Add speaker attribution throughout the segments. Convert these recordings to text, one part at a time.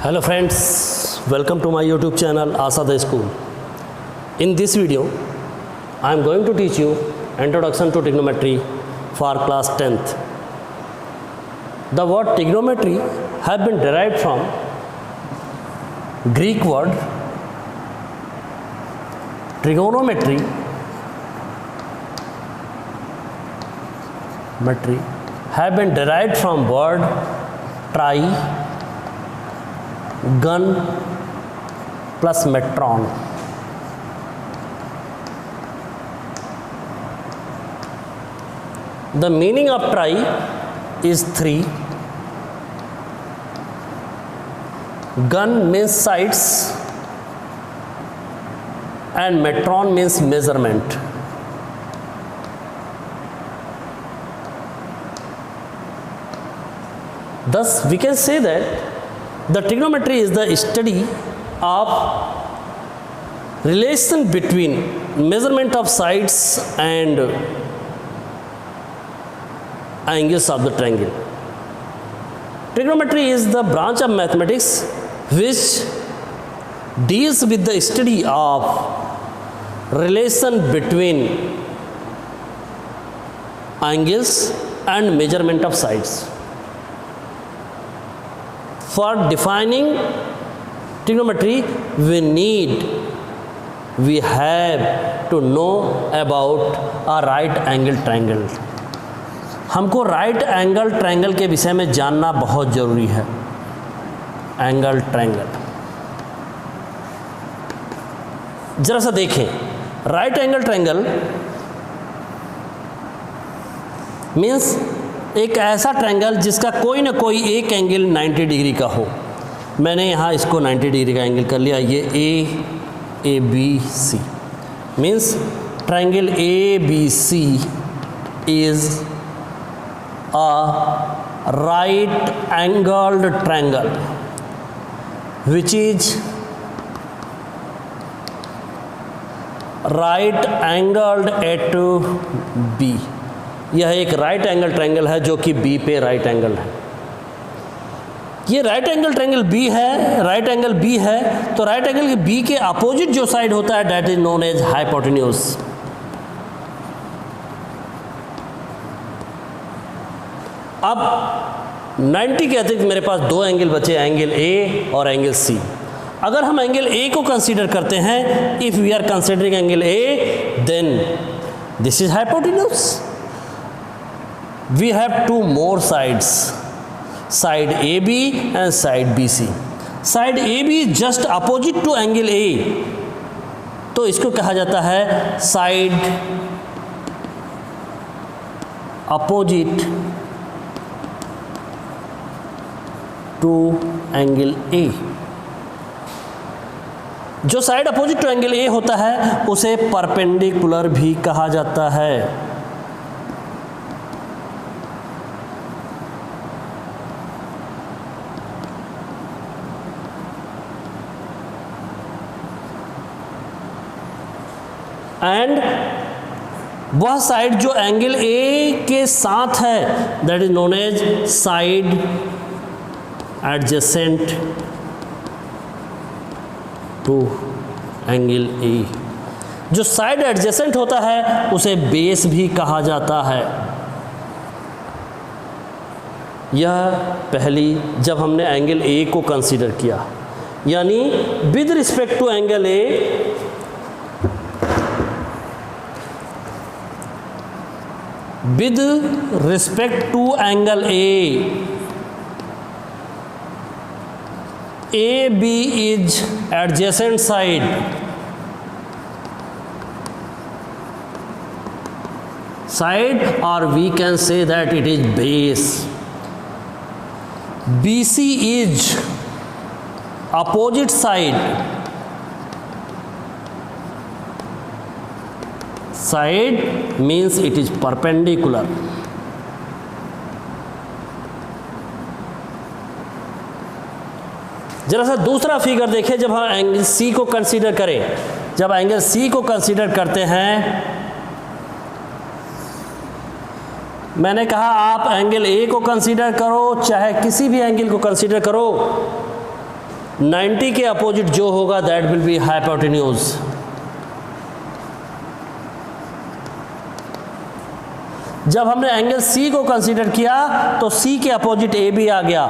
Speaker 1: Hello friends, welcome to my YouTube channel Asada School. In this video, I am going to teach you Introduction to Trigonometry for class 10th. The word trigonometry has been derived from Greek word trigonometry have been derived from word tri gun plus metron. The meaning of tri is 3. Gun means sides and metron means measurement. Thus we can say that the trigonometry is the study of relation between measurement of sides and angles of the triangle. Trigonometry is the branch of mathematics which deals with the study of relation between angles and measurement of sides. For defining trigonometry, we have to know about a right angle triangle. हमको right angle triangle के विषय में जानना बहुत ज़रूरी है. Angle triangle जरा सा देखें. राइट एंगल ट्रायंगल मीन्स एक ऐसा ट्रायंगल जिसका कोई ना कोई एक एंगल 90 डिग्री का हो. मैंने यहाँ इसको 90 डिग्री का एंगल कर लिया. ये A B C means triangle A B C is a right angled triangle which is right angled at B. यह एक राइट एंगल ट्रायंगल है जो कि B पे राइट एंगल है. ये राइट एंगल ट्रायंगल B है, राइट एंगल B है, तो राइट एंगल के B के अपोजिट जो साइड होता है that is known as hypotenuse. अब 90 के अतिरिक्त मेरे पास दो एंगल बचे, एंगल ए और एंगल सी. अगर हम एंगल ए को कंसीडर करते हैं, if we are considering angle A, then this is hypotenuse. We have two more sides, side A B and side B C. Side A B just opposite to angle A, तो इसको कहा जाता है side opposite to angle A. जो side opposite to angle A होता है उसे perpendicular भी कहा जाता है. एंड वह साइड जो एंगल ए के साथ है that is known as side adjacent to angle A. जो साइड एडजेसेंट होता है उसे बेस भी कहा जाता है. यह पहली जब हमने एंगल ए को कंसीडर किया, यानी with respect to angle A with respect to angle A AB is adjacent side, or we can say that it is base. BC is opposite side, means it is perpendicular. जरा सा दूसरा figure देखें. जब हम angle C को consider करें, जब angle C को कंसीडर करते हैं, मैंने कहा आप एंगल ए को कंसीडर करो चाहे किसी भी एंगल को कंसीडर करो, 90 के अपोजिट जो होगा दैट विल बी हाइपोटेन्यूज। जब हमने एंगल सी को कंसीडर किया तो सी के अपोजिट ए बी आ गया,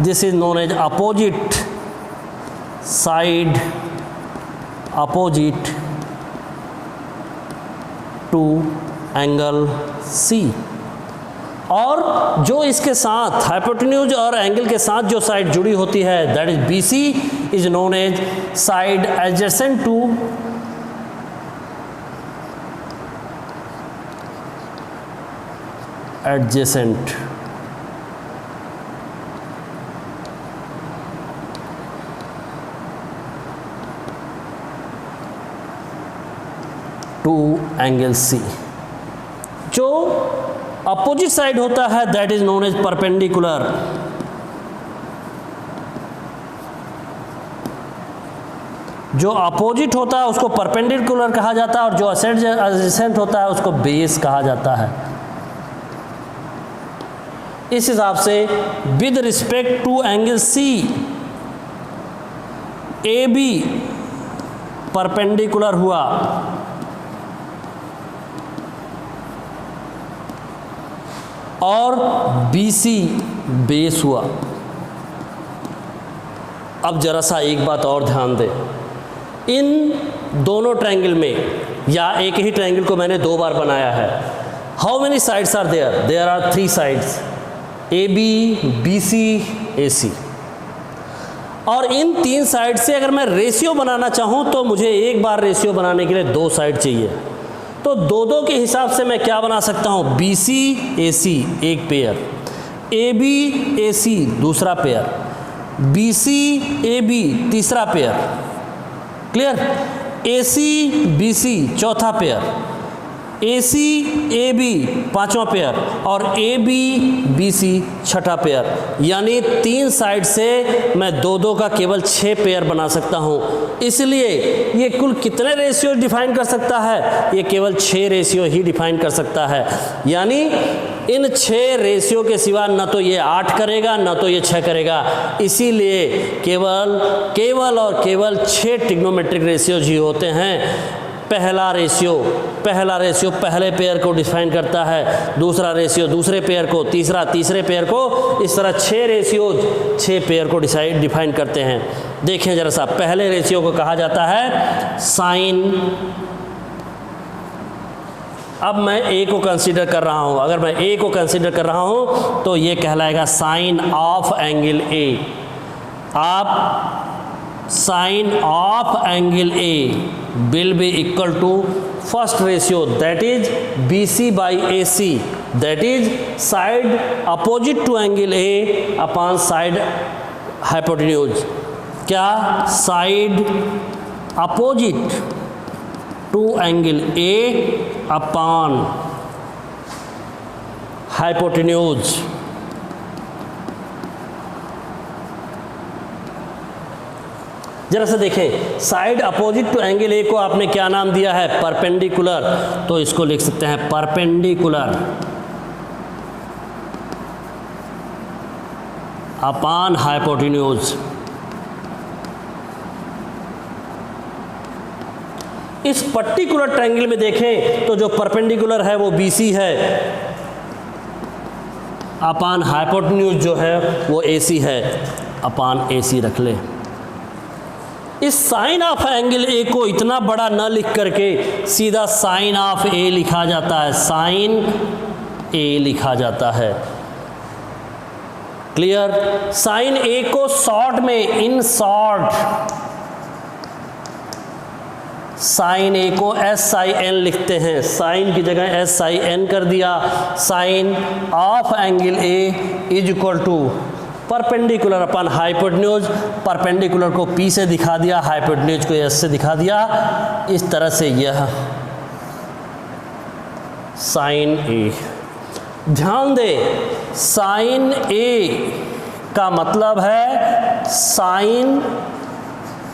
Speaker 1: this is known as opposite side, opposite to angle C. और जो इसके साथ हाइपोटेन्यूज और एंगल के साथ जो साइड जुड़ी होती है that is B C is known as side adjacent to adjacent to angle C। जो अपोजिट साइड होता है that is known as perpendicular. जो अपोजिट होता है उसको परपेंडिकुलर कहा जाता है और जो एडजेसेंट होता है उसको बेस कहा जाता है। इस हिसाब से with respect to angle C A B perpendicular हुआ और बी सी बेस हुआ। अब जरा सा एक बात और ध्यान दें, इन दोनों ट्रायंगल में या एक ही ट्रायंगल को मैंने दो बार बनाया है। How many sides are there? There are 3 sides, A B, B C, A C. और इन 3 साइड से अगर मैं रेशियो बनाना चाहूँ तो मुझे एक बार रेशियो बनाने के लिए 2 साइड चाहिए। तो 2-2 के हिसाब से मैं क्या बना सकता हूँ? बी सी ए सी एक pair, A B A C दूसरा pair, B C A B तीसरा pair, clear? A C B C चौथा pair, A C A B पाँचवा पेयर और ए बी बी सी छठा पेयर। यानी 3 साइड से मैं 2-2 का केवल 6 पेयर बना सकता हूँ। इसलिए ये कुल कितने रेशियो डिफाइन कर सकता है? ये केवल 6 रेशियो ही डिफाइन कर सकता है। यानी इन 6 रेशियो के सिवा न तो ये 8 करेगा न तो ये 6 करेगा। इसीलिए केवल और केवल 6 ट्रिग्नोमेट्रिक रेशियोज ही होते हैं। पहला रेशियो पहले पेयर को डिफाइन करता है, दूसरा रेशियो दूसरे पेयर को, तीसरा तीसरे पेयर को, इस तरह 6 रेशियोज 6 पेयर को डिफाइन करते हैं। देखें जरा सा, पहले रेशियो को कहा जाता है साइन। अब मैं ए को कंसीडर कर रहा हूँ, अगर मैं ए को कंसीडर कर रहा हूँ तो ये कहलाएगा साइन ऑफ एंगल ए। आप sine of angle A will be equal to first ratio, that is BC by AC, that is side opposite to angle A upon side hypotenuse। क्या? side opposite to angle A upon hypotenuse। जरा सा देखें, side opposite to angle A को आपने क्या नाम दिया है? परपेंडिकुलर। तो इसको लिख सकते हैं परपेंडिकुलर अपॉन हाइपोटेन्यूज। इस पर्टिकुलर ट्रायंगल में देखें तो जो परपेंडिकुलर है वो BC है, अपॉन हाइपोटेन्यूज जो है वो AC है, अपॉन AC रख लें। इस साइन ऑफ एंगल ए को इतना बड़ा न लिख करके सीधा साइन ऑफ ए लिखा जाता है, साइन ए लिखा जाता है। क्लियर? साइन ए को शॉर्ट में, इन शॉर्ट साइन ए को SIN लिखते हैं, साइन की जगह SIN कर दिया। Sine of angle A is equal to perpendicular upon hypotenuse. Perpendicular को P से दिखा दिया, हाइपोटेन्यूज को S से दिखा दिया। इस तरह से यह साइन ए। ध्यान दें, साइन ए का मतलब है sine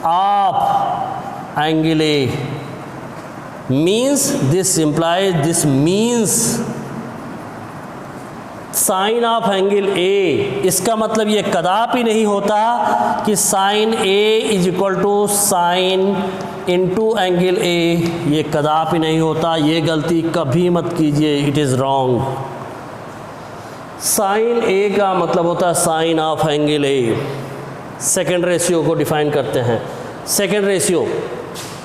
Speaker 1: of angle A, means this implies, this means sine of angle A, इसका मतलब ये कदापि नहीं होता कि sine A is equal to sine into angle A, ये कदापि नहीं होता, ये गलती कभी मत कीजिए, it is wrong. Sine A का मतलब होता है sine of angle A. Second ratio को डिफाइन करते हैं। Second ratio,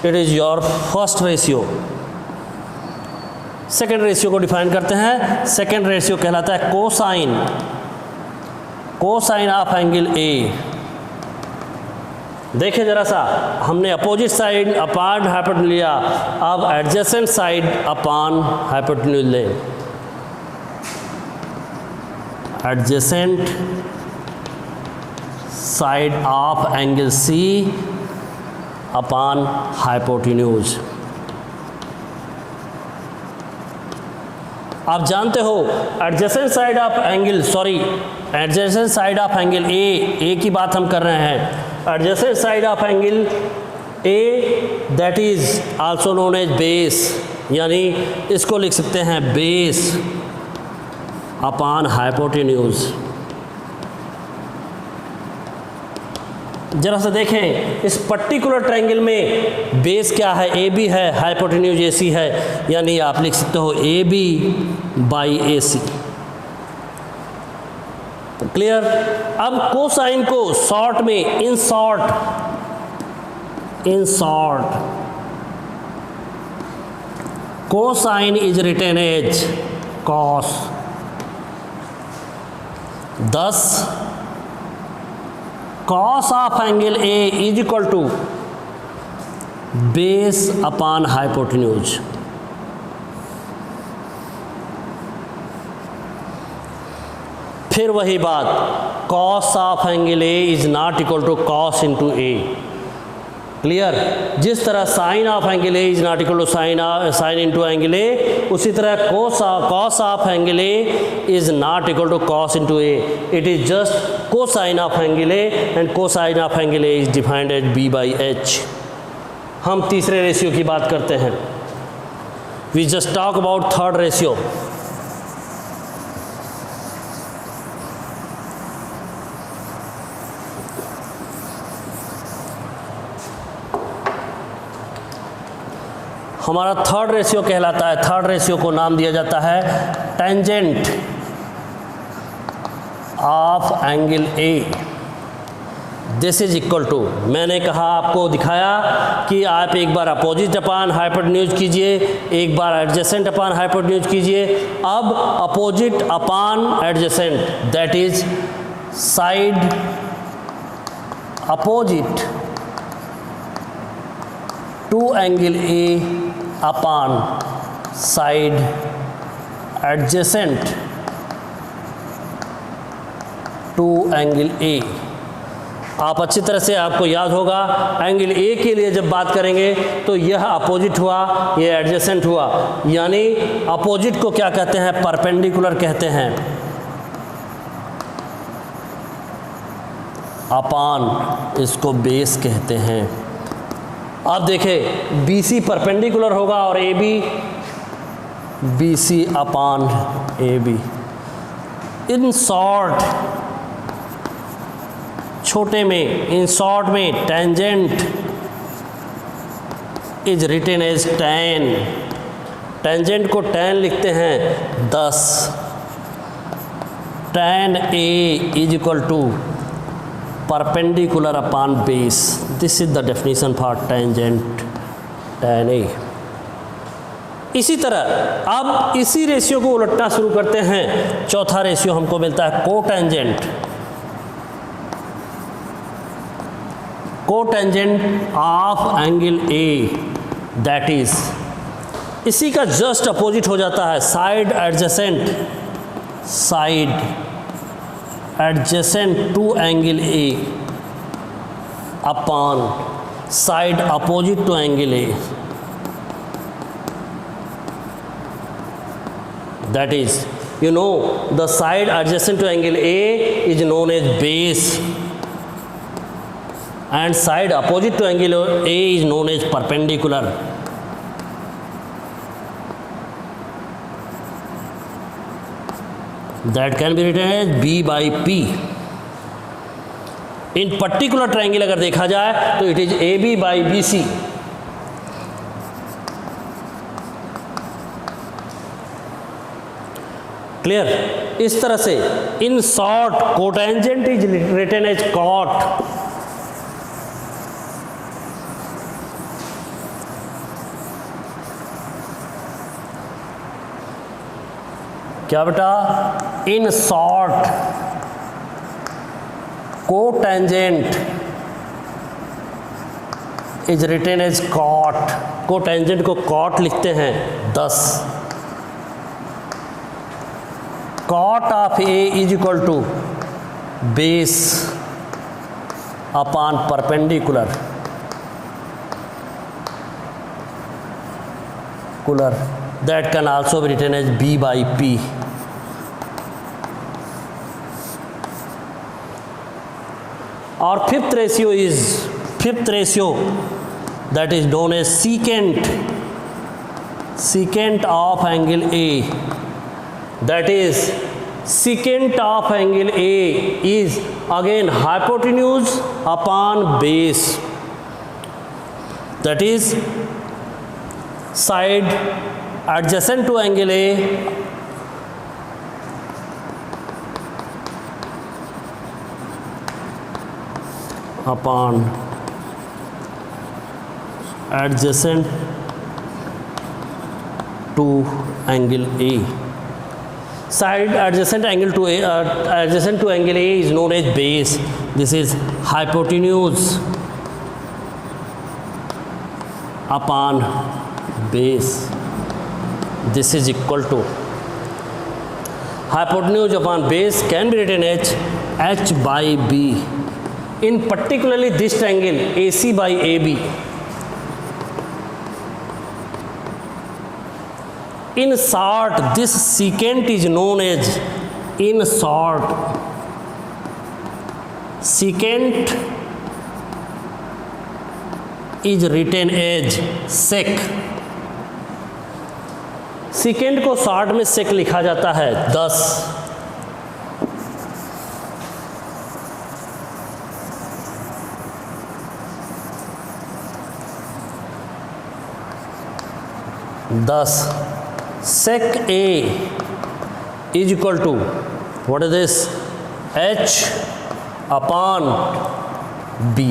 Speaker 1: it is your first ratio. Second ratio को डिफाइन करते हैं। सेकेंड रेशियो कहलाता है कोसाइन, कोसाइन ऑफ एंगल ए। देखिए जरा सा, हमने अपोजिट साइड अपान हाइपोटेन्यूज लिया, अब एडजेसेंट साइड अपान हाइपोटेन्यूज लें। Adjacent side of angle C upon hypotenuse. आप जानते हो adjacent side of angle, sorry adjacent side of angle A की बात हम कर रहे हैं। Adjacent side of angle A that is also known as base, यानी इसको लिख सकते हैं बेस अपॉन हाइपोटेन्यूज। जरा सा देखें, इस पर्टिकुलर ट्रायंगल में बेस क्या है, ए बी है, हाइपोटेन्यूज ए सी है, यानी आप लिख सकते हो A B by A C. Clear. अब कोसाइन को शॉर्ट में in short cosine is written as cos, thus cos of angle A is equal to base upon hypotenuse। फिर वही बात, cos of angle A is not equal to cos into A। Clear. जिस तरह sine of angle A is not equal to sine into angle A, उसी तरह cos of angle A is not equal to cos into A, it is just cosine of angle A, and cosine of angle A is defined as B by H. हम तीसरे रेशियो की बात करते हैं। We just talk about third ratio. हमारा third ratio कहलाता है, थर्ड रेशियो को नाम दिया जाता है tangent of angle A. This is equal to, मैंने कहा आपको दिखाया कि आप एक बार अपोजिट अपान हाइपोटेन्यूज कीजिए, एक बार एडजेसेंट अपान हाइपोटेन्यूज कीजिए। अब opposite upon adjacent, that is side opposite to angle A upon side adjacent to angle A. आप अच्छी तरह से, आपको याद होगा एंगल ए के लिए जब बात करेंगे तो यह अपोजिट हुआ, यह एडजेसेंट हुआ, यानी अपोजिट को क्या कहते हैं, परपेंडिकुलर कहते हैं, अपॉन इसको बेस कहते हैं। अब देखें, बी सी परपेंडिकुलर होगा और A B B C upon A B. In short, छोटे में, इन शॉर्ट में tangent is written as tan। Tangent को tan लिखते हैं 10। tan A is equal to perpendicular upon base. This is the definition for tangent tan A। इसी तरह अब इसी रेशियो को उलटना शुरू करते हैं। चौथा रेशियो हमको मिलता है cotangent, cotangent of angle A, that is इसी का जस्ट अपोजिट हो जाता है, side adjacent, side adjacent to angle A upon side opposite to angle A, that is, you know, the side adjacent to angle A is known as base and side opposite to angle A is known as perpendicular. That can be written as B by P. In particular triangle अगर देखा जाए तो it is A B by B C. Clear? इस तरह से in short cotangent is written as cot. क्या बेटा? In short cotangent is written as cot. Cotangent को कॉट लिखते हैं 10। Cot of A is equal to base upon perpendicular that can also be written as B by P. और fifth ratio that is known as secant of angle A, that is secant of angle A is again hypotenuse upon base, that is side adjacent to angle A upon adjacent to angle A. Side adjacent angle to A, adjacent to angle A is known as base. This is hypotenuse upon base. This is equal to hypotenuse upon base can be written as H by B. In particularly this triangle AC by AB. In short, this secant is known as, in short, secant is written as sec. secant को short में sec लिखा जाता है 10। sec A is equal to, what is this, H upon B,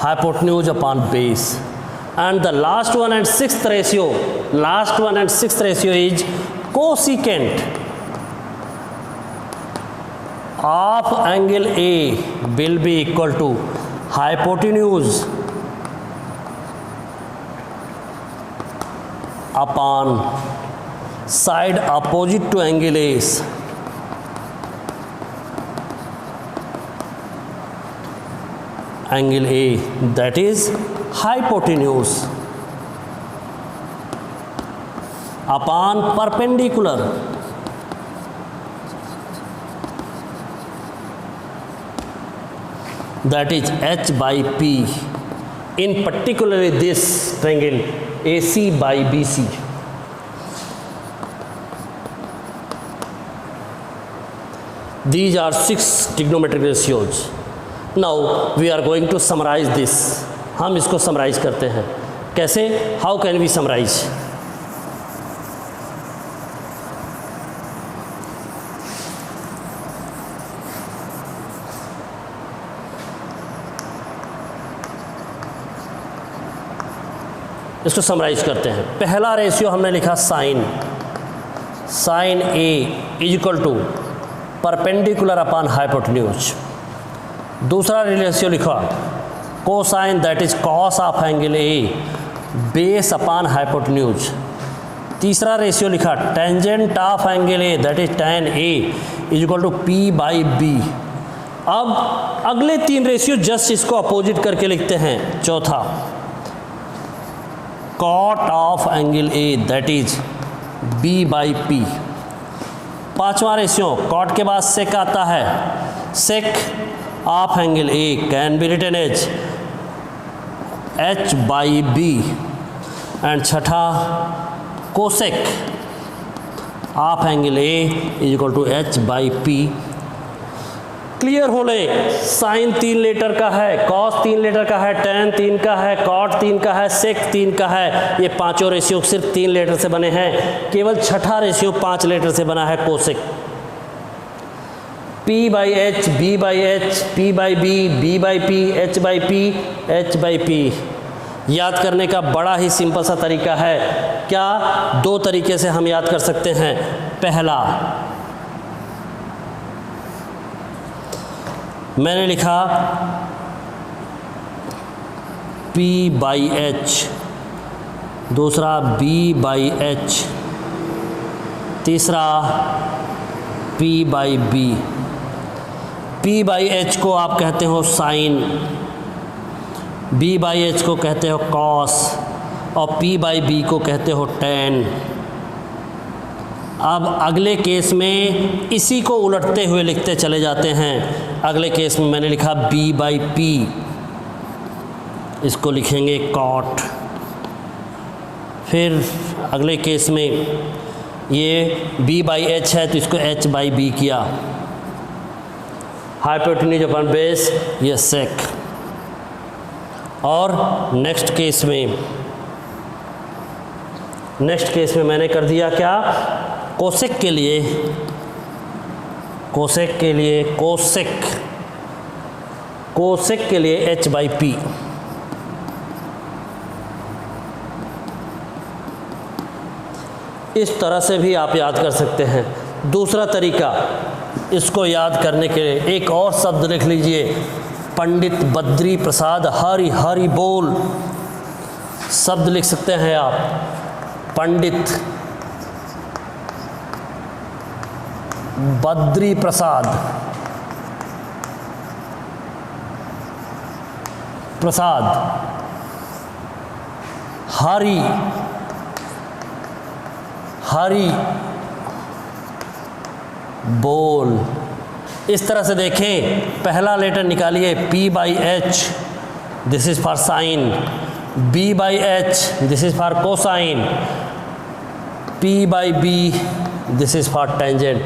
Speaker 1: hypotenuse upon base. And the last one and sixth ratio is cosecant of angle A will be equal to hypotenuse upon side opposite to angle A, angle A, that is hypotenuse upon perpendicular that is H by P. In particularly this triangle AC by BC. These are 6 trigonometric ratios. Now we are going to summarize this. हम इसको summarize करते हैं। कैसे? How can we summarize? इसको summarize करते हैं। पहला ratio हमने लिखा sine A is equal to perpendicular upon hypotenuse. दूसरा रेशियो लिखा cosine that is cos of angle A base upon hypotenuse. तीसरा रेशियो लिखा tangent of angle A that is tan A is equal to P by B. अब अगले 3 ratio just इसको opposite करके लिखते हैं। चौथा cot of angle A that is B by P। पांचवा रेशियो cot के बाद sec आता है, sec of angle A can be written as H by B। And छठा cosec half angle A is equal to H by P. Clear हो ले, sign 3 letter का है, कॉस 3 लेटर का है, टैन 3 का है, कॉट 3 का है, सेक 3 का है। ये पांचों रेशियो सिर्फ 3 लेटर से बने हैं, केवल छठा रेशियो 5 लेटर से बना है, cosec. P by H, B by H, P by B, B by P, H by P, H by P। याद करने का बड़ा ही सिंपल सा तरीका है। क्या? 2 तरीके से हम याद कर सकते हैं। पहला, मैंने लिखा P बाई एच, दूसरा B बाई एच, तीसरा P by B। P by H को आप कहते हो साइन, B बाई एच को कहते हो कॉस और P बाई B को कहते हो टैन। अब अगले केस में इसी को उलटते हुए लिखते चले जाते हैं। अगले केस में मैंने लिखा B बाई P, इसको लिखेंगे कॉट। फिर अगले केस में ये B बाई एच है तो इसको H बाई B किया, हाइपोटेन्यूज अपॉन बेस, ये सेक। और नेक्स्ट केस में मैंने कर दिया क्या? कोसेक के लिए H बाई P। इस तरह से भी आप याद कर सकते हैं। दूसरा तरीका, इसको याद करने के लिए एक और शब्द लिख लीजिए, पंडित बद्री प्रसाद हरि हरि बोल। शब्द लिख सकते हैं आप, पंडित बद्री प्रसाद हरि हरि बोल। इस तरह से देखें, पहला लेटर निकालिए P by H, this is for sine, B by H, this is for cosine, P by B, this is for tangent.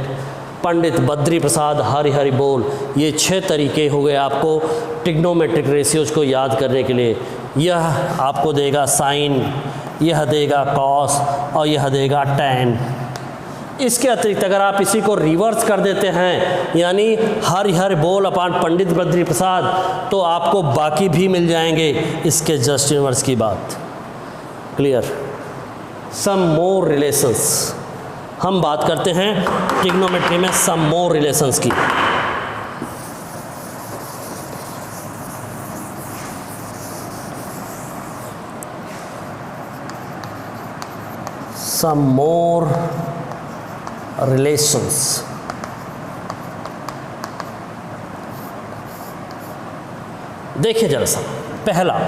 Speaker 1: Pandit Badri Prasad Hari Hari बोल। ये 6 तरीके हो गए आपको ट्रिग्नोमेट्रिक रेशियोज को याद करने के लिए। यह आपको देगा साइन, यह देगा कॉस और यह देगा टैन। इसके अतिरिक्त अगर आप इसी को रिवर्स कर देते हैं, यानी हरि हरि बोल अपान पंडित बद्री प्रसाद, तो आपको बाकी भी मिल जाएंगे। इसके जस्ट इनवर्स की बात क्लियर। सम मोर रिलेशंस, हम बात करते हैं ट्रिग्नोमेट्री में सम मोर रिलेशंस की। सम मोर रिलेशंस। देखिए जरा सा, पहला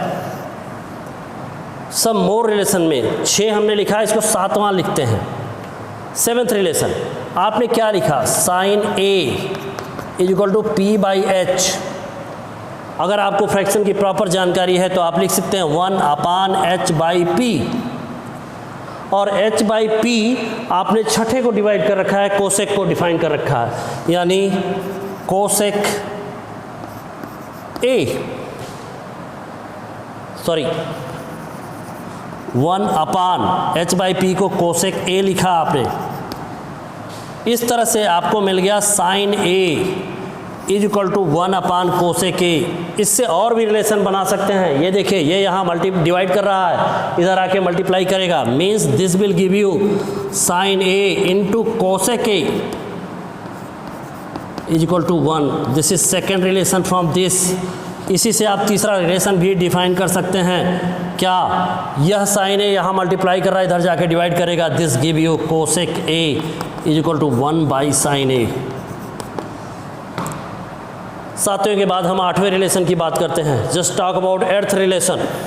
Speaker 1: सम मोर रिलेशन में 6 हमने लिखा है, इसको 7वां लिखते हैं। 7th रिलेशन आपने क्या लिखा? Sine A is equal to P by H. अगर आपको फ्रैक्शन की प्रॉपर जानकारी है तो आप लिख सकते हैं 1 अपान H बाई P। और H बाई P आपने छठे को डिवाइड कर रखा है, कोसेक को डिफाइन कर रखा है, यानी cosec A, sorry 1 upon H by P को कोसेक A लिखा आपने। इस तरह से आपको मिल गया sine A is equal to 1 upon cosec A। इससे और भी रिलेशन बना सकते हैं। ये देखिए, ये यहाँ डिवाइड कर रहा है, इधर आके मल्टीप्लाई करेगा, means this will give you sine A into cosec A is equal to 1। This is second relation from this. इसी से आप तीसरा रिलेशन भी डिफाइन कर सकते हैं। क्या? यह साइन A यहाँ मल्टीप्लाई कर रहा है, इधर जाके डिवाइड करेगा, this give you cosec A is equal to 1 by sine A। 7वें के बाद हम 8वें रिलेशन की बात करते हैं। Just talk about 8th relation.